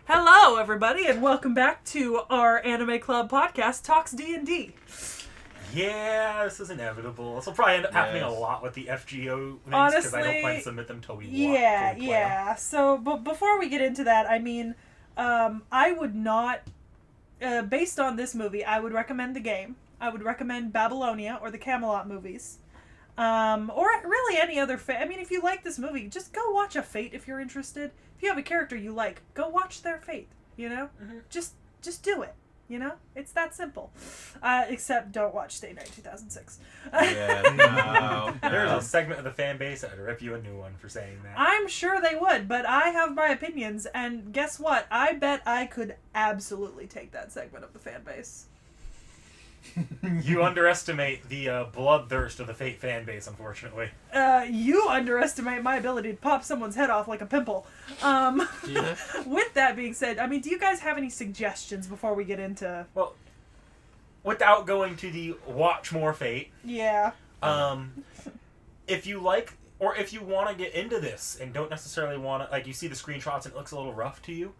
Hello, everybody, and welcome back to our Anime Club podcast, Talks D&D. Yeah, this is inevitable. This will probably end up happening a lot with the FGO things, Honestly, because I don't plan to submit them until we Yeah. So, but before we get into that, I mean, I would not, based on this movie, I would recommend the game. I would recommend Babylonia or the Camelot movies. Or really any other I mean, if you like this movie, just go watch a Fate if you're interested. If you have a character you like, go watch their Fate, you know? Mm-hmm. Just do it, you know? It's that simple. Except don't watch Stay Night 2006. Yeah, no. There's a segment of the fan base that would rip you a new one for saying that. I'm sure they would, but I have my opinions, and guess what? I bet I could absolutely take that segment of the fan base. You underestimate the bloodthirst of the Fate fan base, unfortunately. You underestimate my ability to pop someone's head off like a pimple. Yeah. With that being said, I mean, do you guys have any suggestions before we get into... Well, without going to the watch more Fate... Yeah. If you like, or if you want to get into this and don't necessarily want to... Like, you see the screenshots and it looks a little rough to you,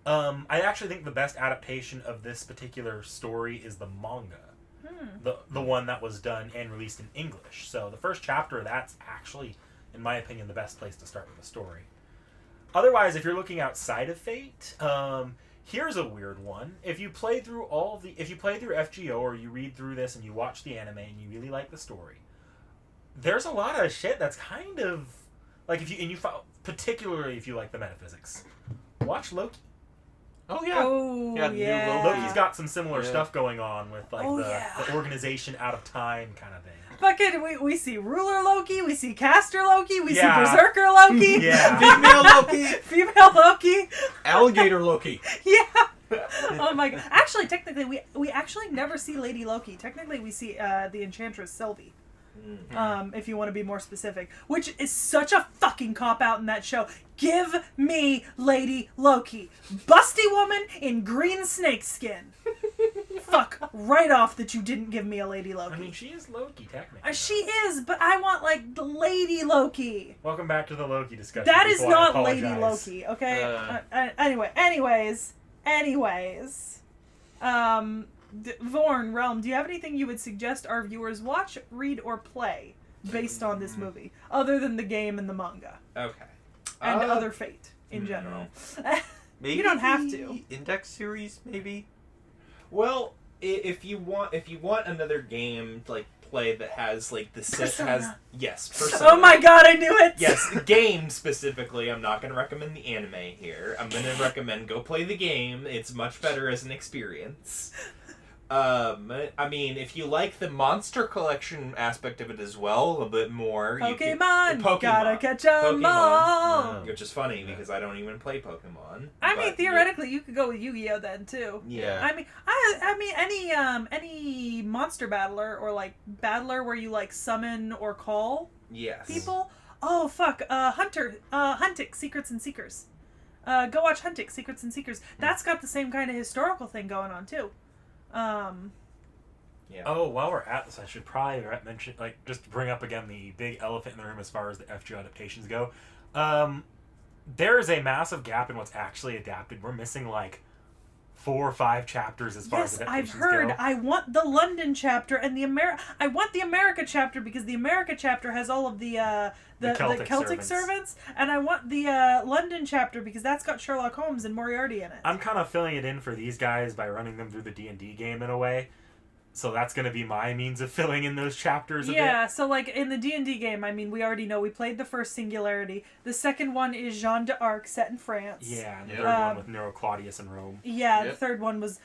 I actually think the best adaptation of this particular story is the manga. The one that was done and released in English. So the first chapter, that's actually, in my opinion, the best place to start with the story. Otherwise, if you're looking outside of Fate, here's a weird one. If you play through FGO or you read through this and you watch the anime and you really like the story, there's a lot of shit that's kind of like particularly if you like the metaphysics, watch Loki. Oh, yeah. Yeah. Loki's got some similar stuff going on with like the organization out of time kind of thing. Fucking, we see Ruler Loki, we see Caster Loki, we see Berserker Loki. Yeah. Female Loki. Female Loki. Alligator Loki. Yeah. Oh my god. Actually, technically, we actually never see Lady Loki. Technically, we see the Enchantress Sylvie. If you want to be more specific. Which is such a fucking cop-out in that show. Give me Lady Loki. Busty woman in green snake skin. Fuck right off that you didn't give me a Lady Loki. I mean, she is Loki, technically. She is, but I want, like, the Lady Loki. Welcome back to the Loki discussion. That is not Lady Loki, okay? Anyways. Vorn, Realm, do you have anything you would suggest our viewers watch, read, or play based on this movie, other than the game and the manga? Okay. And other Fate, in general. Maybe you don't have to. Index series, maybe? Well, if you want another game like play that has like the set Persona. Persona. Oh my god, I knew it! Yes, game specifically. I'm not going to recommend the anime here. I'm going to recommend go play the game. It's much better as an experience. I mean, if you like the monster collection aspect of it as well, a little bit more. Pokemon! Gotta catch 'em Pokemon. all! Which is funny because I don't even play Pokemon. I mean, theoretically, you could go with Yu-Gi-Oh then too. Yeah. I mean, any monster battler or like battler where you like summon or call people. Oh fuck, Huntic, Secrets and Seekers. Go watch Huntic, Secrets and Seekers. That's got the same kind of historical thing going on too. Oh, while we're at this, I should probably mention, like, just to bring up again the big elephant in the room as far as the FGO adaptations go. There is a massive gap in what's actually adapted. We're missing, like, 4 or 5 chapters as far as adaptations I've heard. go. I want the London chapter and I want the America chapter because the America chapter has all of the Celtic servants, and I want the London chapter because that's got Sherlock Holmes and Moriarty in it. I'm kind of filling it in for these guys by running them through the D&D game in a way. So that's going to be my means of filling in those chapters a bit. Yeah, so like in the D&D game, I mean, we already know we played the first Singularity. The second one is Jeanne d'Arc set in France. Yeah, and the third one with Nero Claudius in Rome. Yeah, the third one's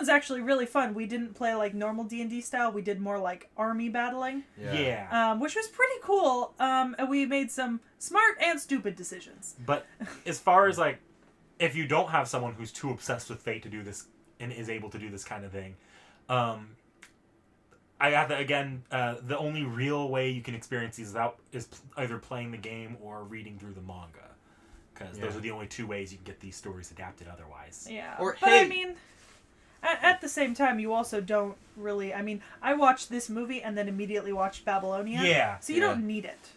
actually really fun. We didn't play like normal D&D style. We did more like army battling. Yeah. Which was pretty cool. And we made some smart and stupid decisions. But as far as like, if you don't have someone who's too obsessed with Fate to do this and is able to do this kind of thing, I got that again. The only real way you can experience these is either playing the game or reading through the manga, because those are the only 2 ways you can get these stories adapted. Otherwise, I mean, at the same time, you also don't really. I mean, I watched this movie and then immediately watched Babylonia. Yeah. So you don't need it.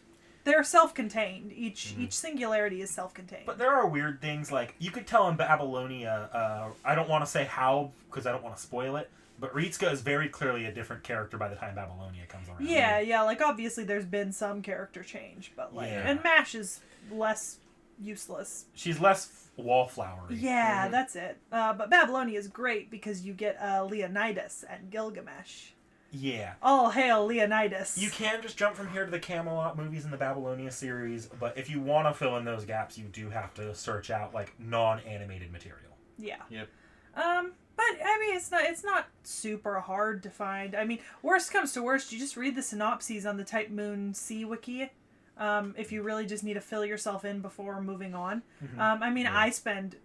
they're self-contained. Each singularity is self-contained. But there are weird things, like, you could tell in Babylonia, I don't want to say how, because I don't want to spoil it, but Ritsuka is very clearly a different character by the time Babylonia comes around. Yeah, like, obviously there's been some character change, but, like, and MASH is less useless. She's less wallflowery. Yeah, that's it. But Babylonia is great because you get Leonidas and Gilgamesh. Yeah. All hail Leonidas. You can just jump from here to the Camelot movies and the Babylonia series, but if you want to fill in those gaps, you do have to search out, like, non-animated material. Yeah. Yep. But I mean, it's not super hard to find. I mean, worst comes to worst, you just read the synopses on the Type Moon C wiki. If you really just need to fill yourself in before moving on. I mean, I spend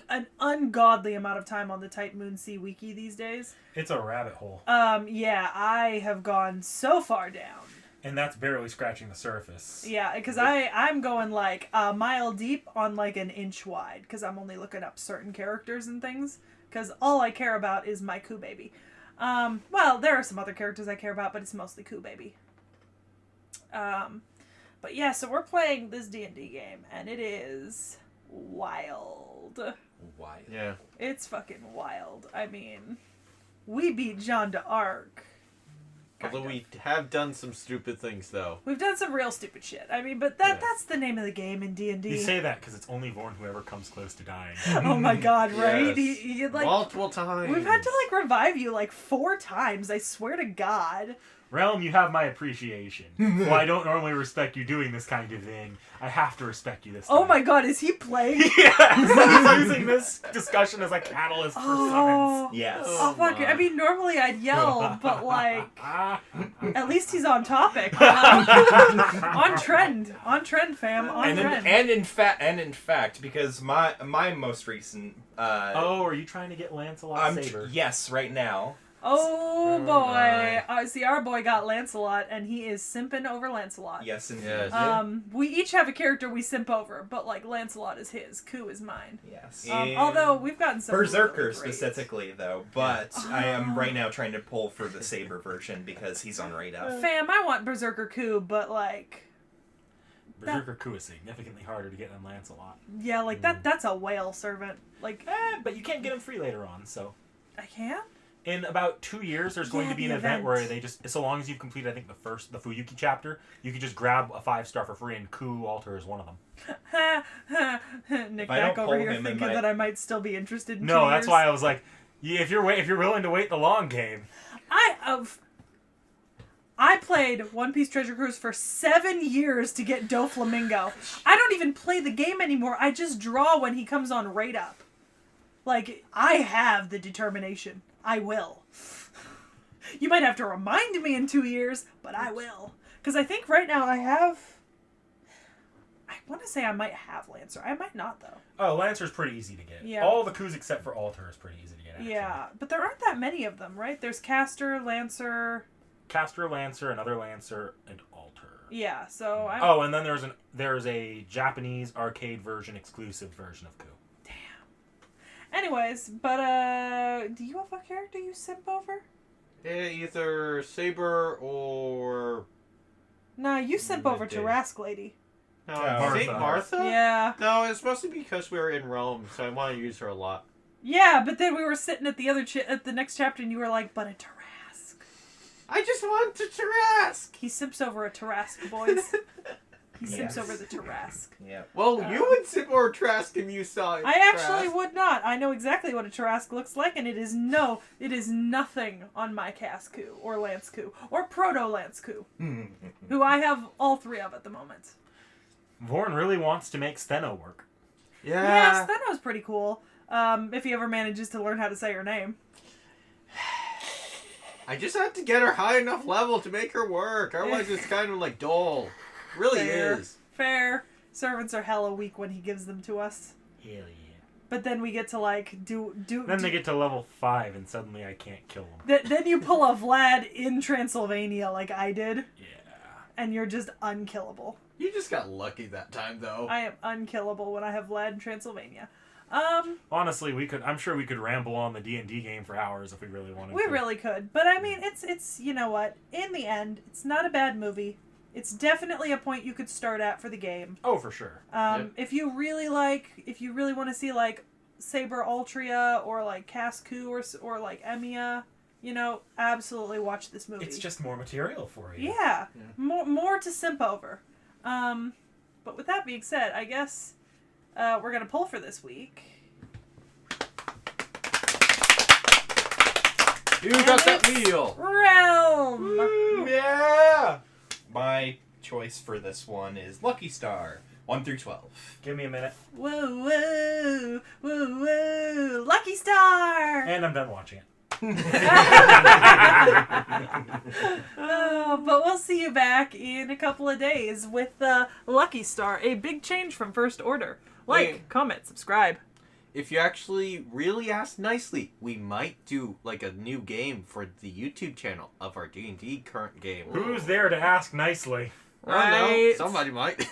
an ungodly amount of time on the Type Moon C wiki these days. It's a rabbit hole. Yeah, I have gone so far down. And that's barely scratching the surface. Yeah, because I'm going like a mile deep on like an inch wide, because I'm only looking up certain characters and things, because all I care about is my Ku Baby. Well, there are some other characters I care about, but it's mostly Ku Baby. But yeah, so we're playing this D&D game, and it is wild. Wild. Yeah. It's fucking wild. I mean, we beat Jeanne d'Arc. Although we have done some stupid things, though. We've done some real stupid shit. I mean, but that's the name of the game in D&D. You say that because it's only Vorn who ever comes close to dying. Oh my god, right? Yes. He like Multiple times. we've had to like revive you like 4 times. I swear to God. Realm, you have my appreciation. Well, I don't normally respect you doing this kind of thing. I have to respect you this time. Oh my god, is he playing? Yes! He's using this discussion as a catalyst for summons. Yes. Oh fuck! my. I mean, normally I'd yell, but like, at least he's on topic. On trend, fam, on trend. And in fact, because my most recent Oh, are you trying to get Lancelot Saber? yes, right now. Oh boy! my. See, our boy got Lancelot, and he is simping over Lancelot. Yes, indeed. Yes. We each have a character we simp over, but like Lancelot is his, Ku is mine. Yes. Although we've gotten some Berserker really great. specifically, though, but I am right now trying to pull for the Saber version because he's on radar. Fam, I want Berserker Ku, but like, Berserker Ku is significantly harder to get than Lancelot. yeah, like that's a whale servant. Like, But you can get him free later on, so. I can? In about 2 years, there's going Yeah, to be the an event where event. they just, so long as you've completed, I think, the Fuyuki chapter, you can just grab a 5-star for free, and Ku Altar is one of them. Nick If I don't back over pull here him in thinking my- that I might still be interested in 2 No, that's years. why I was like, yeah, if you're willing to wait the long game. I played One Piece Treasure Cruise for 7 years to get Doflamingo. I don't even play the game anymore. I just draw when he comes on Rate Up. Like, I have the determination. I will. You might have to remind me in 2 years, but I will. Because I think right now I want to say I might have Lancer. I might not, though. Oh, Lancer's pretty easy to get. Yeah. All the Kus except for Altar is pretty easy to get, actually. Yeah, but there aren't that many of them, right? There's Caster, Lancer... Caster, Lancer, another Lancer, and Altar. Yeah, so I'm... Oh, and then there's a Japanese arcade version exclusive version of Ku. Anyways, but, do you have a character you simp over? Yeah, either Saber or... No, you simp over Midday. Tarask Lady. No, Martha. Saint Martha? Yeah. No, it's mostly because we were in Rome, so I want to use her a lot. Yeah, but then we were sitting at the other at the next chapter and you were like, but a Tarask. I just want to Tarask! He simps over a Tarask, boys. He simps Yes. over the Tarask. Yeah. Well, you would sit more Trask if you saw it. I actually would not. I know exactly what a Tarask looks like, and it is nothing on my Casku, or Lanceku, or Proto-Lanceku, who I have all 3 of at the moment. Vorn really wants to make Steno work. Yeah, Steno's pretty cool, if he ever manages to learn how to say her name. I just have to get her high enough level to make her work. Otherwise, it's kind of like dull. Really is. Fair. Servants are hella weak when he gives them to us. Hell yeah. But then we get to like Then they get to level 5 and suddenly I can't kill them. Then you pull a Vlad in Transylvania like I did, Yeah. and you're just unkillable. You just got lucky that time, though. I am unkillable when I have Vlad in Transylvania. Honestly, I'm sure we could ramble on the D&D game for hours if we really wanted We to. really could, but I mean, it's you know what? In the end, it's not a bad movie. It's definitely a point you could start at for the game. Oh, for sure. Yep. If you really want to see like Saber Altria or like Cascu or like Emiya, you know, absolutely watch this movie. It's just more material for you. Yeah. More to simp over. But with that being said, I guess we're gonna pull for this week. You got that wheel. Realm. Yeah. My choice for this one is Lucky Star 1 through 12. Give me a minute. Whoa, whoa, whoa, whoa! Lucky Star. And I'm done watching it. Oh, but we'll see you back in a couple of days with Lucky Star, a big change from First Order. Like, Wait. comment, subscribe. If you actually really ask nicely, we might do like a new game for the YouTube channel of our D&D current game. Who's there to ask nicely? I don't know. Right. Somebody might.